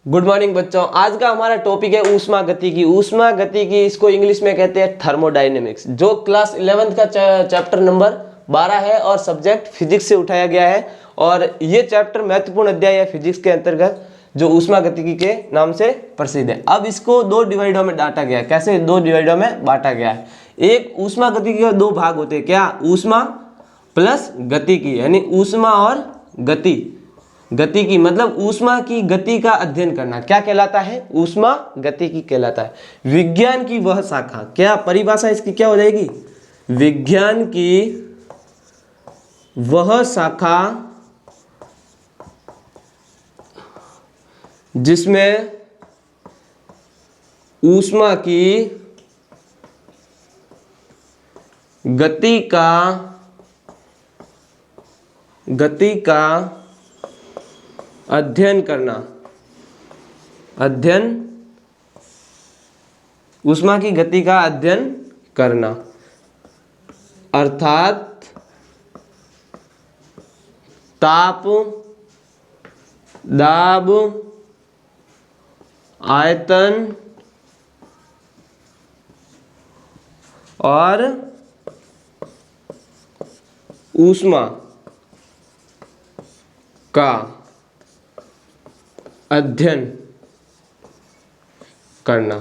Good morning बच्चों। आज का हमारा टॉपिक है ऊष्मा गतिकी। ऊष्मा गतिकी इसको इंग्लिश में कहते हैं थर्मोडायनेमिक्स, जो क्लास 11th का चैप्टर नंबर 12 है और सब्जेक्ट फिजिक्स से उठाया गया है। और ये चैप्टर महत्वपूर्ण अध्याय है फिजिक्स के अंतर्गत, जो ऊष्मा गतिकी के नाम से प्रसिद्ध है। अब इसको दो डिवाइडों में बांटा गया है। कैसे दो डिवाइडों में बांटा गया है? एक ऊष्मा गतिकी के दो भाग होते हैं। क्या? ऊष्मा प्लस गतिकी, यानी ऊष्मा और गति। गति की मतलब ऊष्मा की गति का अध्ययन करना क्या कहलाता है? ऊष्मा गतिकी कहलाता है। विज्ञान की वह शाखा, क्या परिभाषा इसकी क्या हो जाएगी? विज्ञान की वह शाखा जिसमें ऊष्मा की गति का अध्ययन करना, ऊष्मा की गति का अध्ययन करना, अर्थात ताप, दाब, आयतन और ऊष्मा का अध्ययन करना।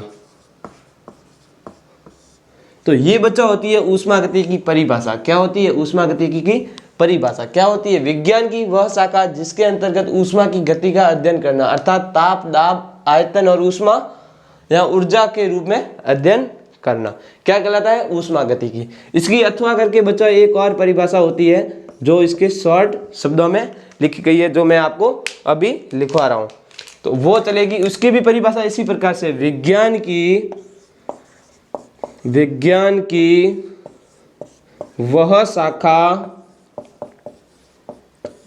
तो ये बच्चा होती है ऊष्मा गतिकी की परिभाषा। क्या होती है ऊष्मा गतिकी की परिभाषा? क्या होती है? विज्ञान की वह शाखा जिसके अंतर्गत ऊष्मा की गति का अध्ययन करना, अर्थात ताप, दाब, आयतन और ऊष्मा या ऊर्जा के रूप में अध्ययन करना, क्या कहलाता है? ऊष्मा गतिकी। इसकी अथवा करके बच्चा एक और परिभाषा होती है जो इसके शॉर्ट शब्दों में लिखी गई है, जो मैं आपको अभी लिखवा रहा हूं, तो वो चलेगी। उसकी भी परिभाषा इसी प्रकार से, विज्ञान की वह शाखा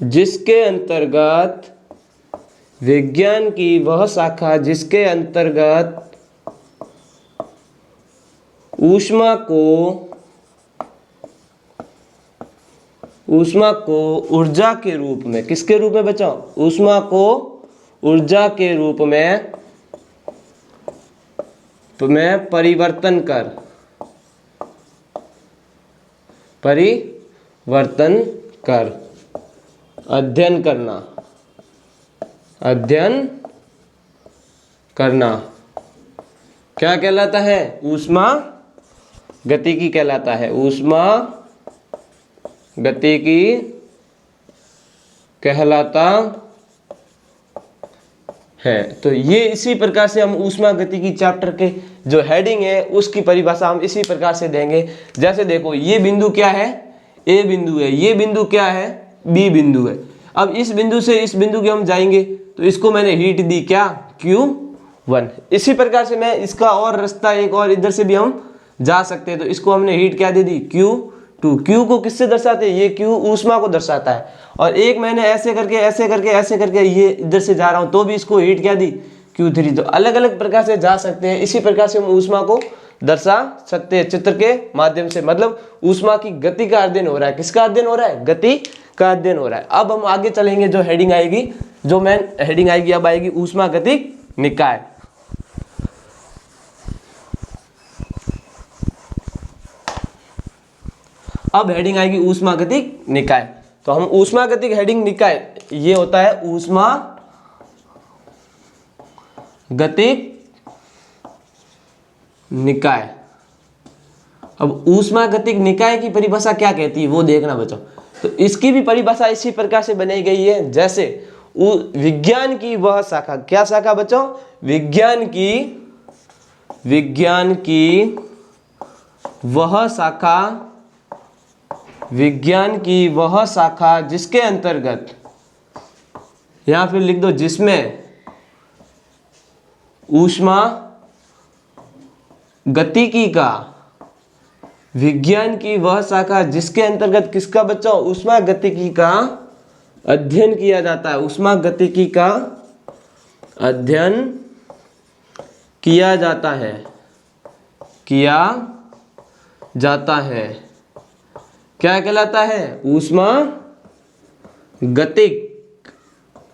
जिसके अंतर्गत ऊष्मा को ऊर्जा के रूप में, किसके रूप में बच्चों? ऊष्मा को ऊर्जा के रूप में परिवर्तन कर अध्ययन करना क्या कहलाता है? ऊष्मा गतिकी कहलाता है। ऊष्मा गतिकी कहलाता है। तो ये इसी प्रकार से हम ऊष्मा गतिकी चैप्टर के जो हेडिंग है उसकी परिभाषा हम इसी प्रकार से देंगे। जैसे देखो, ये बिंदु क्या है? ए बिंदु है। ये बिंदु क्या है? बी बिंदु है। अब इस बिंदु से इस बिंदु के हम जाएंगे तो इसको मैंने हीट दी, क्या? Q1। इसी प्रकार से मैं इसका और रास्ता एक और इधर से भी हम जा सकते हैं, तो इसको हमने हीट क्या दे दी? Q2। Q को किससे दर्शाते हैं? ये Q ऊष्मा को दर्शाता है। और एक मैंने ऐसे करके ये इधर से जा रहा हूं तो भी इसको हीट क्या दी? Q3। तो अलग अलग प्रकार से जा सकते हैं। इसी प्रकार से हम ऊष्मा को दर्शा सकते हैं चित्र के माध्यम से। मतलब ऊष्मा की गति का अध्ययन हो रहा है। किसका अध्ययन हो रहा है? गति का अध्ययन हो रहा है। अब हम आगे चलेंगे, जो हेडिंग आएगी, जो मेन हेडिंग आएगी, अब आएगी ऊष्मा गतिक निकाय। अब हेडिंग आएगी ऊष्मा गतिक निकाय। तो हम ऊष्मा गतिक हेडिंग निकाय, ये होता है ऊष्मा गतिक निकाय। अब ऊष्मा गतिक निकाय की परिभाषा क्या कहती है वो देखना बच्चों। तो इसकी भी परिभाषा इसी प्रकार से बनाई गई है। जैसे विज्ञान की वह शाखा, क्या शाखा बच्चों? विज्ञान की वह शाखा जिसके अंतर्गत, या फिर लिख दो जिसमें ऊष्मा गतिकी का, विज्ञान की वह शाखा जिसके अंतर्गत किसका बच्चों? ऊष्मा गतिकी का अध्ययन किया जाता है। ऊष्मा गतिकी का अध्ययन किया जाता है क्या कहलाता है? ऊष्मा गतिक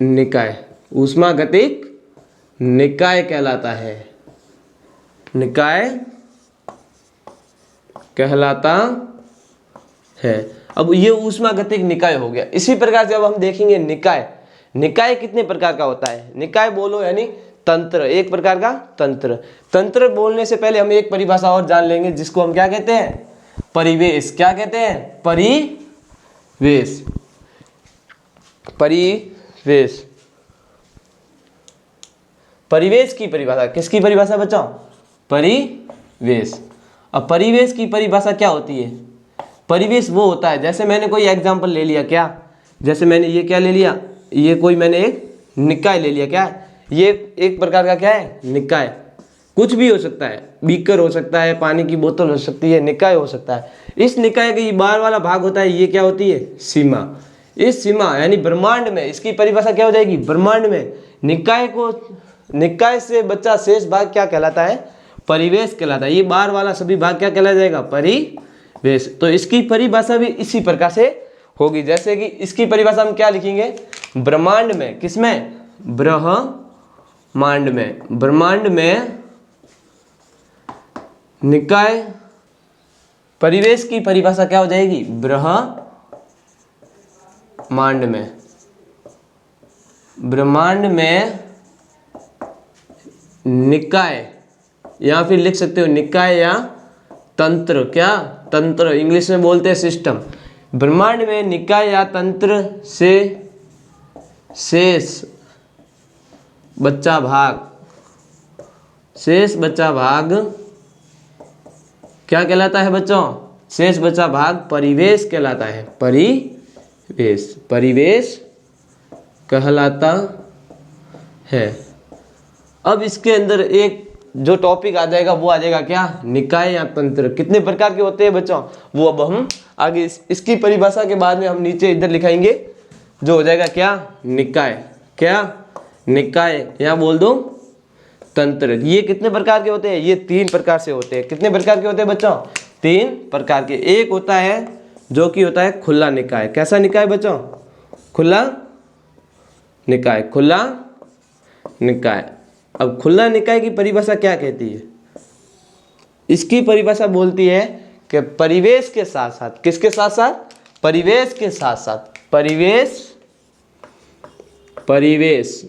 निकाय। ऊष्मा गतिक निकाय कहलाता है, निकाय कहलाता है। अब ये ऊष्मागतिक निकाय हो गया। इसी प्रकार से अब हम देखेंगे निकाय। निकाय कितने प्रकार का होता है? निकाय बोलो यानी तंत्र, एक प्रकार का तंत्र। तंत्र बोलने से पहले हम एक परिभाषा और जान लेंगे जिसको हम क्या कहते हैं? परिवेश। क्या कहते हैं? परिवेश। परिवेश। परिवेश की परिभाषा, किसकी परिभाषा बच्चों? परिवेश। अब परिवेश की परिभाषा क्या होती है? परिवेश वो होता है, जैसे मैंने कोई एग्जांपल ले लिया, क्या? जैसे मैंने ये क्या ले लिया, ये कोई मैंने एक निकाय ले लिया, क्या? ये एक प्रकार का क्या है? निकाय। कुछ भी हो सकता है, बीकर हो सकता है, पानी की बोतल हो सकती है, निकाय हो सकता है। इस निकाय का ये बाहर वाला भाग होता है, ये क्या होती है? सीमा। इस सीमा यानी ब्रह्मांड में, इसकी परिभाषा क्या हो जाएगी? ब्रह्मांड में निकाय को, निकाय से बच्चा शेष भाग क्या कहलाता है? परिवेश कहलाता है। ये बाहर वाला सभी भाग क्या कहला जाएगा? परिवेश। तो इसकी परिभाषा भी इसी प्रकार से होगी। जैसे कि इसकी परिभाषा हम क्या लिखेंगे? ब्रह्मांड में, किसमें? ब्रह्मांड में। ब्रह्मांड में निकाय, परिवेश की परिभाषा क्या हो जाएगी? ब्रह्मांड में। ब्रह्मांड में निकाय, या फिर लिख सकते हो निकाय या तंत्र। क्या? तंत्र, इंग्लिश में बोलते हैं सिस्टम। ब्रह्मांड में निकाय या तंत्र से शेष बच्चा भाग, शेष बच्चा भाग क्या कहलाता है बच्चों? शेष बच्चा भाग परिवेश कहलाता है। परिवेश, परिवेश कहलाता है। अब इसके अंदर एक जो टॉपिक आ जाएगा वो आ जाएगा क्या? निकाय या तंत्र। कितने प्रकार के होते हैं बच्चों? वो अब हम आगे इसकी परिभाषा के बाद में हम नीचे इधर लिखाएंगे, जो हो जाएगा क्या? निकाय। क्या? निकाय, या बोल दो तंत्र। ये कितने प्रकार के होते हैं? ये 3 प्रकार से होते हैं। कितने प्रकार के होते हैं बच्चों? 3 प्रकार के। एक होता है जो कि होता है खुला निकाय। कैसा निकाय बच्चों? खुला निकाय। खुला निकाय। अब खुला निकाय की परिभाषा क्या कहती है? इसकी परिभाषा बोलती है कि परिवेश के साथ साथ, किसके साथ साथ? परिवेश के साथ साथ, परिवेश, परिवेश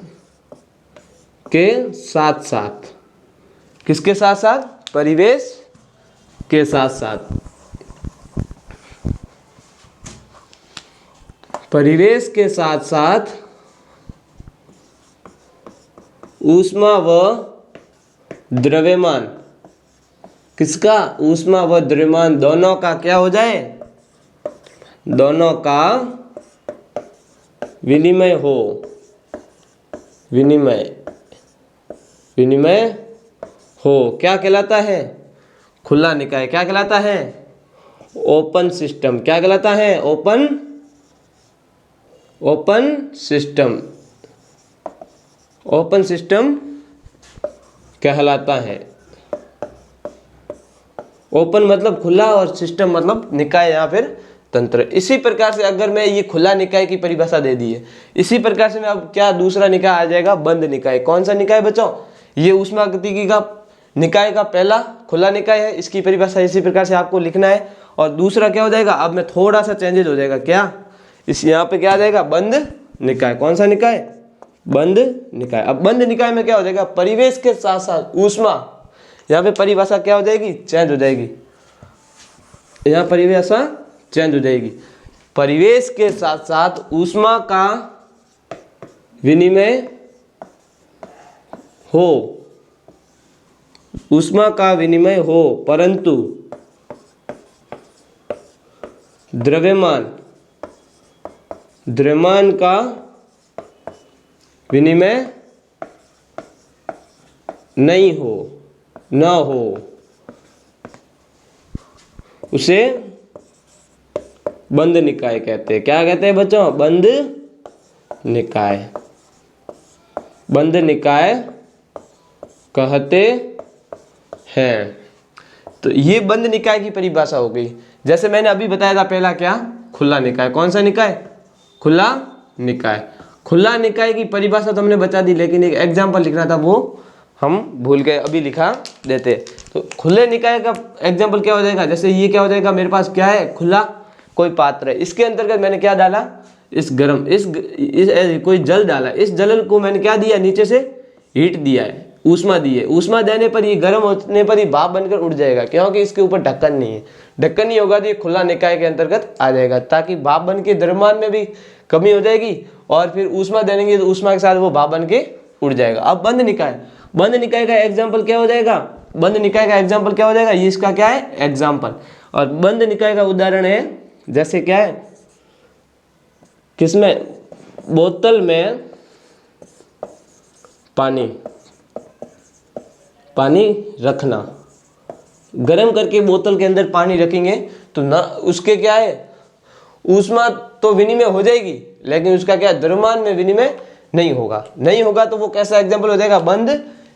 के साथ साथ, किसके साथ साथ? परिवेश के साथ साथ, परिवेश के साथ साथ ऊष्मा व द्रव्यमान, किसका? ऊष्मा व द्रव्यमान दोनों का क्या हो जाए? दोनों का विनिमय हो। विनिमय, विनिमय हो। क्या कहलाता है? खुला निकाय। क्या कहलाता है? Open system. क्या कहलाता है? Open, open system. Open system कहलाता है। ओपन मतलब खुला और सिस्टम मतलब निकाय या फिर तंत्र। इसी प्रकार से अगर मैं ये खुला निकाय की परिभाषा दे दी है, इसी प्रकार से मैं अब क्या दूसरा निकाय आ जाएगा? बंद निकाय। कौन सा निकाय बच्चों? ये ऊष्मागतिकी का निकाय का पहला खुला निकाय है। इसकी परिभाषा इसी प्रकार से आपको लिखना है। और दूसरा क्या हो जाएगा? अब मैं थोड़ा सा चेंजेज हो जाएगा। क्या? इस यहाँ पे क्या आ जाएगा? बंद निकाय। कौन सा निकाय? बंद निकाय। अब बंद निकाय में क्या हो जाएगा? परिवेश के साथ साथ ऊष्मा। यहाँ पे परिभाषा क्या हो जाएगी? चेंज हो जाएगी। यहाँ परिभाषा चेंज हो जाएगी। परिवेश के साथ साथ ऊष्मा का विनिमय हो, ऊष्मा का विनिमय हो, परंतु द्रव्यमान, द्रव्यमान का विनिमय नहीं हो, न हो, उसे बंद निकाय कहते हैं। क्या कहते हैं बच्चों? बंद निकाय। बंद निकाय कहते हैं। तो ये बंद निकाय की परिभाषा हो गई। जैसे मैंने अभी बताया था पहला क्या? खुला निकाय। कौन सा निकाय? खुला निकाय। खुला निकाय की परिभाषा तो हमने बता दी, लेकिन एक एग्जाम्पल लिखना था वो हम भूल गए, अभी लिखा देते। तो खुले निकाय का एग्जाम्पल क्या हो जाएगा, जैसे ये क्या हो जाएगा, मेरे पास क्या है, खुला कोई पात्र है, इसके अंतर्गत मैंने क्या डाला, इस गर्म इस कोई जल डाला, इस जल को मैंने क्या दिया, नीचे से हीट दिया है, ऊष्मा दी है। ऊष्मा देने पर ये गर्म होने पर ये भाप बनकर उड़ जाएगा, क्योंकि इसके ऊपर ढक्कन नहीं है। ढक्कन नहीं होगा तो ये खुला निकाय के अंतर्गत आ जाएगा, ताकि भाप बन के द्रव्यमान में भी कमी हो जाएगी और फिर ऊष्मा देंगे तो ऊष्मा के साथ वो भाप बन के उड़ जाएगा। अब बंद निकाय, बंद निकाय का एग्जाम्पल क्या हो जाएगा, बंद निकाय का एग्जाम्पल क्या हो जाएगा, ये इसका क्या है एग्जाम्पल। और बंद निकाय का उदाहरण है, जैसे क्या है, किसमें, बोतल में पानी रखना, गर्म करके बोतल के अंदर पानी रखेंगे तो ना उसके क्या है, ऊष्मा तो विनिमय हो जाएगी, लेकिन उसका क्या द्रव्यमान में विनिमय नहीं होगा तो वो कैसा एग्जाम्पल हो जाएगा, बंद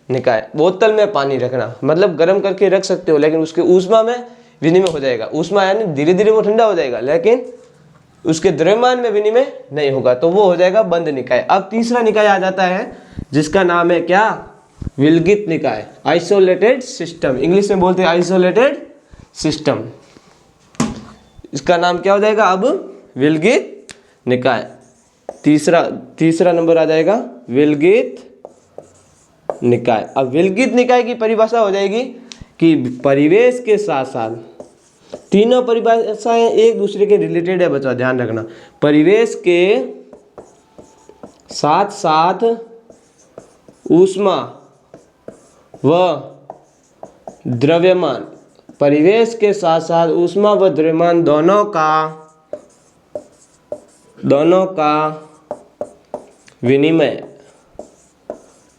निकाय। बोतल में पानी रखना मतलब गर्म करके रख सकते हो, लेकिन उसके ऊष्मा में विनिमय हो जाएगा, ऊष्मा यानी धीरे धीरे वो ठंडा हो जाएगा, लेकिन उसके द्रव्यमान में विनिमय नहीं होगा, तो वो हो जाएगा बंद निकाय। अब तीसरा निकाय आ जाता है जिसका नाम है क्या, विलगित निकाय, आइसोलेटेड सिस्टम, इंग्लिश में बोलते हैं आइसोलेटेड सिस्टम। इसका नाम क्या हो जाएगा अब, विलगित निकाय। तीसरा नंबर आ जाएगा विलगित निकाय। अब विलगित निकाय की परिभाषा हो जाएगी कि परिवेश के साथ साथ, तीनों परिभाषाएं एक दूसरे के रिलेटेड है बच्चा, ध्यान रखना, परिवेश के साथ साथ ऊष्मा व द्रव्यमान, परिवेश के साथ साथ ऊष्मा व द्रव्यमान दोनों का विनिमय,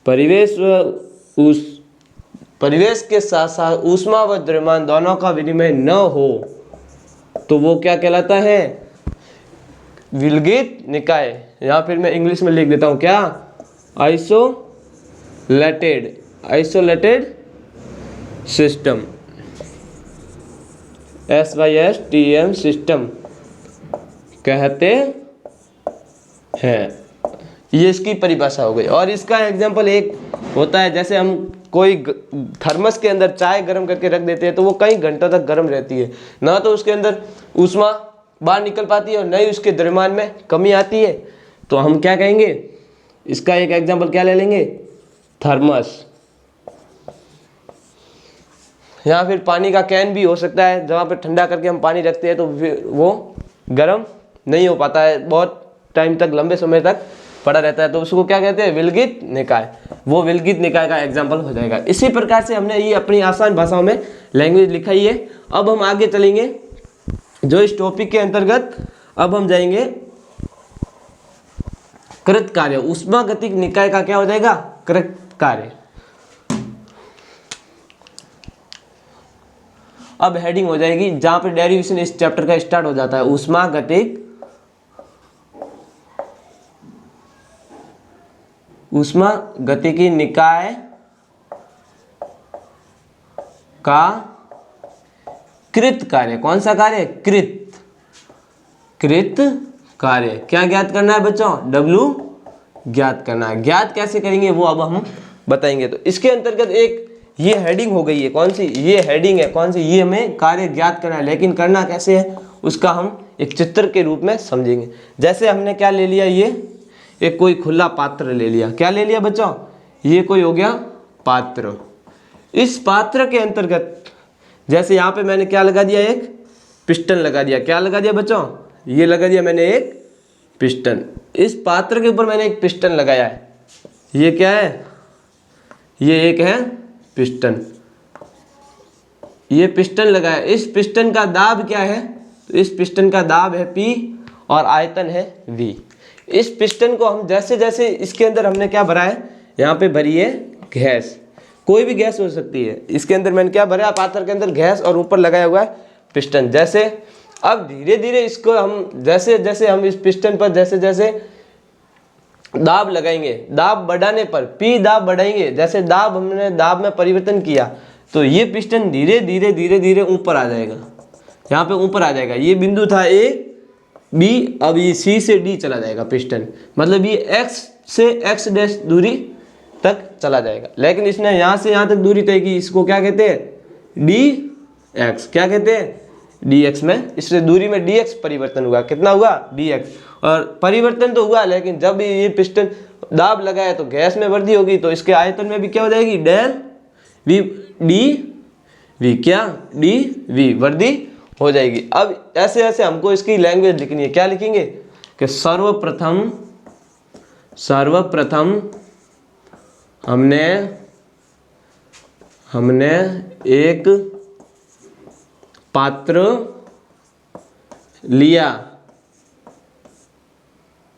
परिवेश के साथ साथ ऊष्मा व द्रव्यमान दोनों का विनिमय न हो तो वो क्या कहलाता है, विलगित निकाय। या फिर मैं इंग्लिश में लिख देता हूँ क्या, आइसोलेटेड सिस्टम, SYSTM सिस्टम कहते हैं। ये इसकी परिभाषा हो गई। और इसका एग्जाम्पल एक होता है, जैसे हम कोई थर्मस के अंदर चाय गर्म करके रख देते हैं तो वो कई घंटों तक गर्म रहती है, ना तो उसके अंदर ऊष्मा बाहर निकल पाती है और न ही उसके द्रव्यमान में कमी आती है, तो हम क्या कहेंगे, इसका एक एग्जाम्पल क्या ले लेंगे, थर्मस। या फिर पानी का कैन भी हो सकता है, जहाँ पे ठंडा करके हम पानी रखते हैं तो वो गर्म नहीं हो पाता है, बहुत टाइम तक, लंबे समय तक पड़ा रहता है, तो उसको क्या कहते हैं, विलगित निकाय। वो विलगित निकाय का एग्जाम्पल हो जाएगा। इसी प्रकार से हमने ये अपनी आसान भाषाओं में लैंग्वेज लिखाई है। अब हम आगे चलेंगे, जो इस टॉपिक के अंतर्गत अब हम जाएंगे कृत कार्य। ऊष्मागतिक निकाय का क्या हो जाएगा, कृत कार्य। अब हेडिंग हो जाएगी जहां पर डेरिवेशन इस चैप्टर का स्टार्ट हो जाता है, ऊष्मागतिकी निकाय का कृत कार्य। कौन सा कार्य, कृत कार्य। क्या ज्ञात करना है बच्चों, W ज्ञात करना है। ज्ञात कैसे करेंगे वो अब हम बताएंगे। तो इसके अंतर्गत एक ये हेडिंग हो गई है, कौन सी, ये हेडिंग है, कौन सी, ये हमें कार्य ज्ञात करना है, लेकिन करना कैसे है उसका हम एक चित्र के रूप में समझेंगे। जैसे हमने क्या ले लिया, ये एक कोई खुला पात्र ले लिया। क्या ले लिया बच्चों, ये कोई हो गया पात्र। इस पात्र के अंतर्गत जैसे यहाँ पे मैंने क्या लगा दिया, एक पिस्टन लगा दिया। क्या लगा दिया बच्चों, ये लगा दिया मैंने एक पिस्टन। इस पात्र के ऊपर मैंने एक पिस्टन लगाया है। ये क्या है, ये एक है पिस्टन। ये पिस्टन लगाया, इस पिस्टन का दाब क्या है, तो इस पिस्टन का दाब है P और आयतन है V। इस पिस्टन को हम जैसे जैसे इसके अंदर हमने क्या भरा है, यहाँ पे भरी है गैस, कोई भी गैस हो सकती है। इसके अंदर मैंने क्या भरा, पात्र के अंदर गैस, और ऊपर लगाया हुआ है पिस्टन। जैसे अब धीरे धीरे इसको हम जैसे जैसे हम इस पिस्टन पर जैसे जैसे दाब लगाएंगे, दाब बढ़ाने पर P दाब बढ़ाएंगे, जैसे दाब हमने दाब में परिवर्तन किया तो ये पिस्टन धीरे धीरे धीरे धीरे ऊपर आ जाएगा। यहाँ पे ऊपर आ जाएगा। ये बिंदु था A, बी, अब ये सी से डी चला जाएगा पिस्टन, मतलब ये एक्स से एक्स डैश दूरी तक चला जाएगा। लेकिन इसने यहाँ से यहाँ तक दूरी तय की, इसको क्या कहते हैं, डी एक्स। क्या कहते हैं, डी एक्स में, इससे दूरी में डी एक्स परिवर्तन हुआ। कितना हुआ, डी एक्स। और परिवर्तन तो हुआ, लेकिन जब ये पिस्टन दाब लगाया तो गैस में वृद्धि होगी, तो इसके आयतन में भी क्या हो जाएगी, डेल वी डी वी, क्या डी वी वृद्धि हो जाएगी। अब ऐसे ऐसे हमको इसकी लैंग्वेज लिखनी है। क्या लिखेंगे कि सर्वप्रथम हमने एक पात्र लिया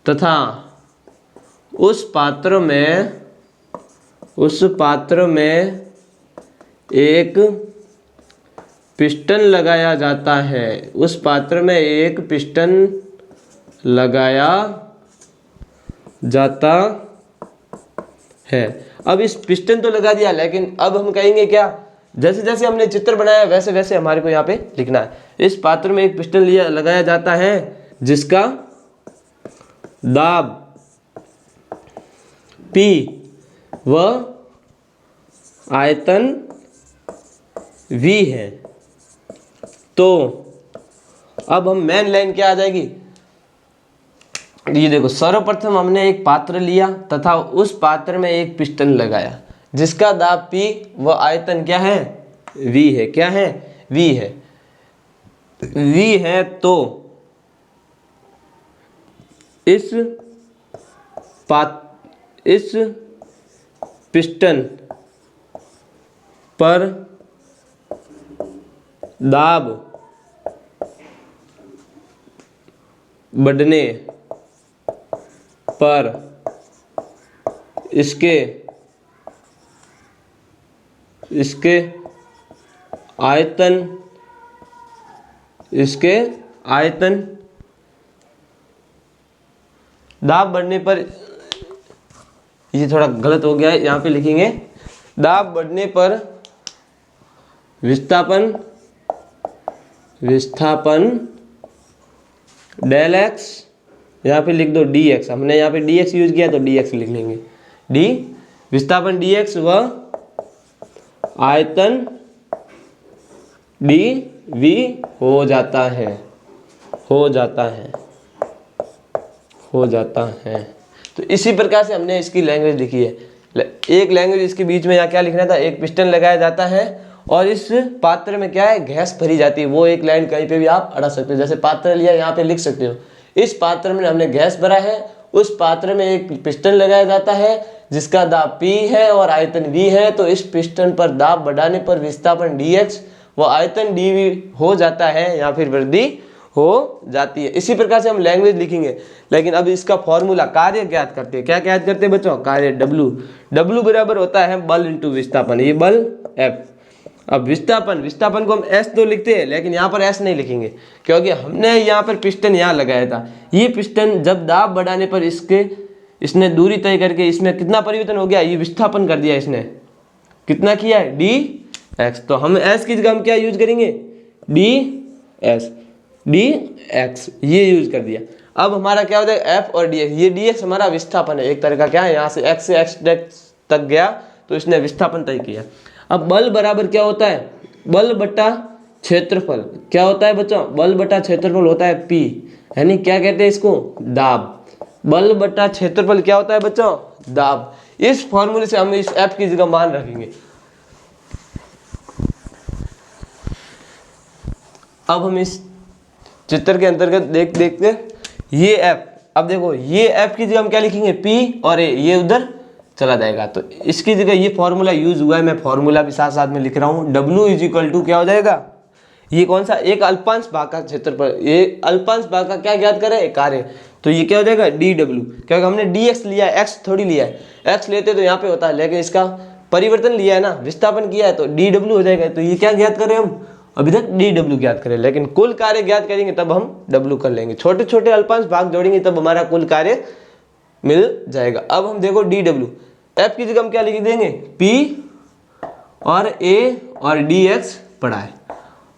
तथा उस पात्र में एक पिस्टन लगाया जाता है। उस पात्र में एक पिस्टन लगाया जाता है। अब इस पिस्टन तो लगा दिया, लेकिन अब हम कहेंगे क्या, जैसे जैसे हमने चित्र बनाया वैसे वैसे हमारे को यहाँ पे लिखना है। इस पात्र में एक पिस्टन लगाया जाता है जिसका दाब P व आयतन V है। तो अब हम मेन लाइन क्या आ जाएगी, ये देखो, सर्वप्रथम हमने एक पात्र लिया तथा उस पात्र में एक पिस्टन लगाया जिसका दाब P व आयतन क्या है, V है। क्या है, V है। V है तो इस पिस्टन पर दाब बढ़ने पर इसके आयतन दाब बढ़ने पर, ये थोड़ा गलत हो गया है, यहाँ पे लिखेंगे दाब बढ़ने पर विस्थापन डेल एक्स, यहाँ पे लिख दो डी एक्स। हमने यहाँ पे डी एक्स यूज किया तो डी एक्स लिख लेंगे, डी विस्थापन डी एक्स व आयतन डी वी हो जाता है। तो इसी प्रकार से हमने इसकी लैंग्वेज लिखी है। एक लैंग्वेज इसके बीच में यहाँ क्या लिखना था, एक पिस्टन लगाया जाता है और इस पात्र में क्या है, गैस भरी जाती है। वो एक लाइन कहीं पे भी आप अड़ा सकते हो, जैसे पात्र लिया यहाँ पे लिख सकते हो, इस पात्र में हमने गैस भरा है, उस पात्र में एक पिस्टन लगाया जाता है जिसका दाब P है और आयतन V है। तो इस पिस्टन पर दाब बढ़ाने पर विस्थापन dx व आयतन dv हो जाता है या फिर वृद्धि हो जाती है। इसी प्रकार से हम लैंग्वेज लिखेंगे। लेकिन अब इसका फॉर्मूला, कार्य ज्ञात करते हैं। क्या ज्ञात करते हैं बच्चों, कार्य W बराबर होता है बल इंटू विस्थापन, ये बल F। अब विस्थापन को हम S तो लिखते हैं, लेकिन यहाँ पर S नहीं लिखेंगे क्योंकि हमने यहाँ पर पिस्टन यहाँ लगाया था। ये पिस्टन जब दाब बढ़ाने पर इसने दूरी तय करके इसमें कितना परिवर्तन हो गया, ये विस्थापन कर दिया इसने, कितना किया है, dx। तो हम S की जगह हम क्या यूज करेंगे, dx, ये यूज कर दिया। अब हमारा क्या होता है F और dx, ये dx हमारा विस्थापन है एक तरह का। क्या है, यहाँ से x से x तक गया तो इसने विस्थापन तय किया। अब बल बराबर क्या होता है, बल बटा क्षेत्रफल। क्या होता है बच्चों, बल बटा क्षेत्रफल होता है P, यानी क्या कहते हैं इसको, दाब। बल बटा क्षेत्रफल क्या होता है बच्चों, दाब। इस फॉर्मूले से हम इस F की जगह मान रखेंगे। अब हम इस चित्र के अंतर्गत देखते ये F। अब देखो ये F की जगह हम क्या लिखेंगे, P और A, ये उधर चला जाएगा। तो इसकी जगह ये फॉर्मूला यूज हुआ है, मैं फॉर्मूला भी साथ साथ में लिख रहा हूँ। W इज इक्वल टू क्या हो जाएगा, ये कौन सा, एक अल्पांश भाग का क्षेत्रफल, ये अल्पांश भाग का क्या ज्ञात करें, कार्य। तो ये क्या हो जाएगा, dW, क्योंकि हमने dx लिया है, x थोड़ी लिया है। x लेते तो यहाँ पे होता है, लेकिन इसका परिवर्तन लिया है ना, विस्थापन किया है, तो dW हो जाएगा। तो ये क्या ज्ञात करें हम, अभी तक dW ज्ञात करें, लेकिन कुल कार्य ज्ञात करेंगे तब हम W कर लेंगे। छोटे छोटे अल्पांश भाग जोड़ेंगे तब हमारा कुल कार्य मिल जाएगा। अब हम देखो dW, F की जगह हम क्या लिख देंगे, P और A और dx पड़ा है।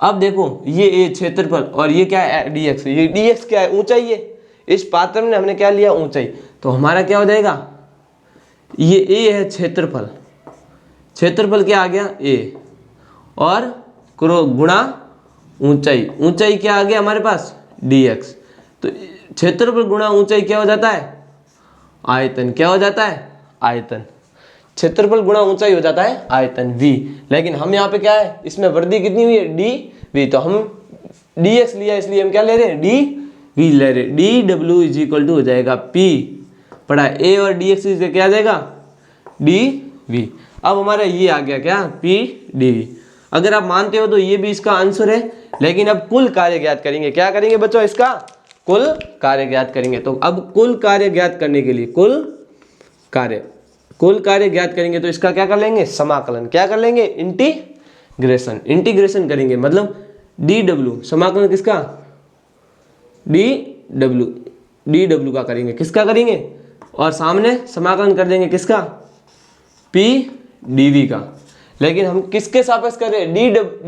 अब देखो ये ए क्षेत्रफल और ये क्या है dx, ये dx क्या है ऊंचाई है, इस पात्र में हमने क्या लिया ऊंचाई, तो हमारा क्या हो जाएगा ये ए है क्षेत्रफल, क्षेत्रफल क्या आ गया ए और गुणा ऊंचाई, ऊंचाई क्या आ गया हमारे पास dx, तो क्षेत्रफल गुणा ऊंचाई क्या हो जाता है आयतन, क्या हो जाता है आयतन, क्षेत्रफल गुणा ऊंचाई हो जाता है आयतन v। लेकिन हम यहाँ पे क्या है इसमें वृद्धि कितनी हुई है dv, तो हम dx लिया इसलिए हम क्या ले रहे हैं dv ले रहे हैं, dw इज इक्वल टू हो जाएगा p पढ़ा a और dx से क्या आ जाएगा dv। अब हमारा ये आ गया क्या p dv। अगर आप मानते हो तो ये भी इसका आंसर है, लेकिन अब कुल कार्य ज्ञात करेंगे, क्या करेंगे बच्चों इसका कुल कार्य ज्ञात करेंगे। तो अब कुल कार्य ज्ञात करने के लिए कुल कार्य ज्ञात करेंगे तो इसका क्या कर लेंगे समाकलन, क्या कर लेंगे इंटीग्रेशन करेंगे, मतलब dw समाकलन किसका dw का करेंगे, किसका करेंगे और सामने समाकलन कर देंगे किसका p dv का। लेकिन हम किसके सापेक्ष कर रहे हैं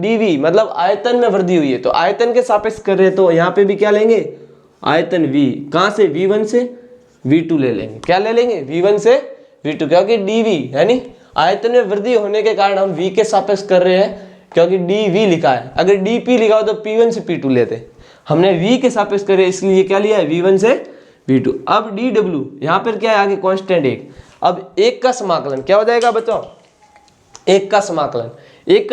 dv मतलब आयतन में वृद्धि हुई है, तो आयतन के सापेक्ष कर रहे हैं, तो यहाँ पे भी क्या लेंगे आयतन v, कहाँ से v1 से v2 ले लेंगे, क्या ले लेंगे v1 से v2, क्योंकि dv यानी आयतन में वृद्धि होने के कारण हम v के सापेक्ष कर रहे हैं, क्योंकि dv लिखा है, अगर dp लिखा हो तो p1 से p2 लेते, हमने v के सापेक्ष कर रहे हैं इसलिए क्या लिया है v1 से v2। अब dw यहाँ पर क्या है आगे कांस्टेंट एक, अब एक का समाकलन क्या हो जाएगा बच्चों एक का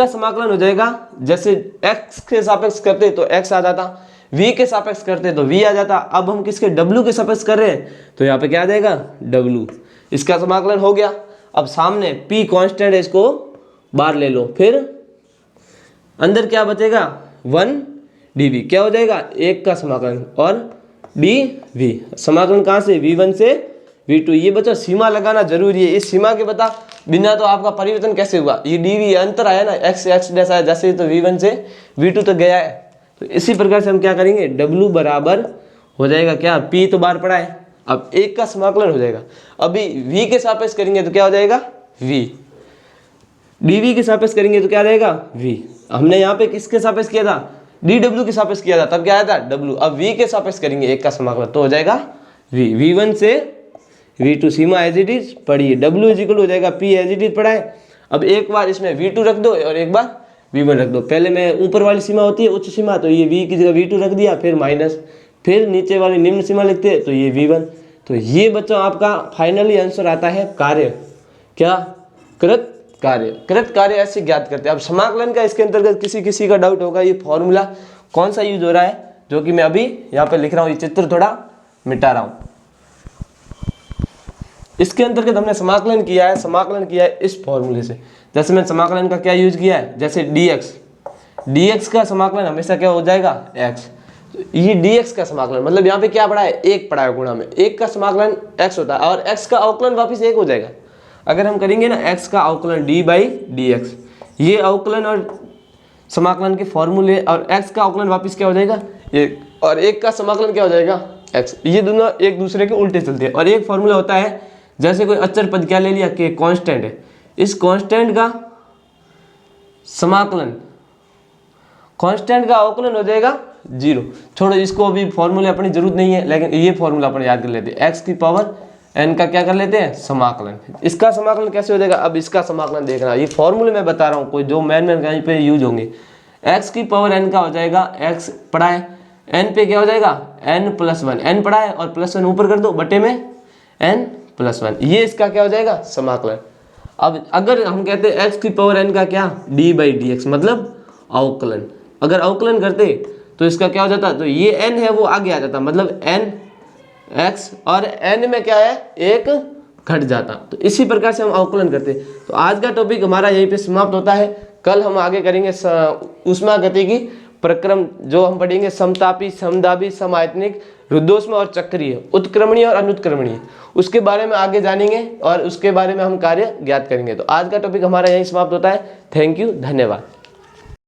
समाकलन हो जाएगा, जैसे x के सापेक्ष करते तो x आ जाता, v के सापेक्ष करते तो v आ जाता, अब हम किसके w के सापेक्ष कर रहे हैं तो यहाँ पे क्या आ जाएगा w, इसका समाकलन हो गया। अब सामने p कांस्टेंट है इसको बाहर ले लो, फिर अंदर क्या बचेगा 1 dv, क्या हो जाएगा एक का समाकलन और dv, समाकलन कहाँ से v1 से v2। ये बच्चों सीमा लगाना जरूरी है, इस सीमा के बता बिना तो आपका परिवर्तन कैसे हुआ, ये dv अंतर आया ना x डैश आया, जैसे तो v1 से v2 तक गया है, तो इसी प्रकार से हम क्या करेंगे w बराबर हो जाएगा क्या p तो बाहर पड़ा है, अब एक का समाकलन हो जाएगा, अभी v के सापेक्ष करेंगे तो क्या हो जाएगा v, dv के सापेक्ष करेंगे तो क्या आ जाएगा v। हमने यहाँ पे किसके सापेक्ष किया था dw के सापेक्ष किया था, तब क्या आया था w, अब v के सापेक्ष करेंगे एक का समाकलन तो हो जाएगा v, v1 से v2 Seema as it is पढ़ी है, w इज इक्वल हो जाएगा p एज इट इज पढ़ा है। अब एक बार इसमें v2 रख दो और एक बार v1 रख दो, पहले में ऊपर वाली सीमा होती है उच्च सीमा, तो ये v की जगह v2 रख दिया, फिर माइनस, फिर नीचे वाली निम्न सीमा लिखते हैं तो ये v1। तो ये बच्चों आपका फाइनली आंसर आता है कार्य, क्या कृत कार्य ऐसे ज्ञात करते हैं। अब समाकलन का इसके अंतर्गत किसी का डाउट होगा, ये फॉर्मूला कौन सा यूज हो रहा है, जो कि मैं अभी यहाँ पे लिख रहा हूँ, ये चित्र थोड़ा मिटा रहा हूँ। इसके अंतर्गत हमने समाकलन किया है इस फॉर्मूले से, जैसे मैंने समाकलन का क्या यूज किया है, जैसे dx का समाकलन हमेशा क्या हो जाएगा x, तो ये dx का समाकलन मतलब यहाँ पे क्या पड़ा है एक पड़ा है गुणा में, एक का समाकलन x होता है और x का अवकलन वापिस एक हो जाएगा। अगर हम करेंगे ना x का अवकलन d/dx, ये अवकलन और समाकलन के फॉर्मूले, और x का अवकलन वापिस क्या हो जाएगा एक, और एक का समाकलन क्या हो जाएगा x, ये दोनों एक दूसरे के उल्टे चलते हैं। और एक फॉर्मूला होता है जैसे कोई अचर पद क्या ले लिया कि कांस्टेंट है, इस कांस्टेंट का समाकलन, कांस्टेंट का अवकलन हो जाएगा 0। छोड़ो इसको, अभी फॉर्मूले अपनी जरूरत नहीं है, लेकिन ये फॉर्मूला अपन याद कर लेते हैं, x की पावर n का क्या कर लेते हैं समाकलन। इसका समाकलन कैसे हो जाएगा, अब इसका समाकलन देखना, ये फॉर्मूले मैं बता रहा हूँ कोई जो मैन कहीं पे यूज होंगे। x की पावर n का हो जाएगा x पढ़ा है, n पे क्या हो जाएगा n+1, n पढ़ा है और +1 ऊपर कर दो बटे में n+1, ये इसका क्या हो जाएगा समाकलन। अब अगर हम कहते हैं x की पावर n का क्या d/dx मतलब अवकलन, अगर अवकलन करते तो इसका क्या हो जाता, तो ये n है वो आगे आ जाता, मतलब n x और n में क्या है एक घट जाता। तो इसी प्रकार से हम अवकलन करते। तो आज का टॉपिक हमारा यहीं पे समाप्त होता है। कल हम आगे करेंगे ऊष्मागतिकी प्रक्रम, जो हम पढ़ेंगे समतापी, समदाबी, समायतनिक, रुद्धोष्म और चक्रीय, उत्क्रमणीय और अनुत्क्रमणीय, उसके बारे में आगे जानेंगे और उसके बारे में हम कार्य ज्ञात करेंगे। तो आज का टॉपिक हमारा यहीं समाप्त होता है। थैंक यू, धन्यवाद।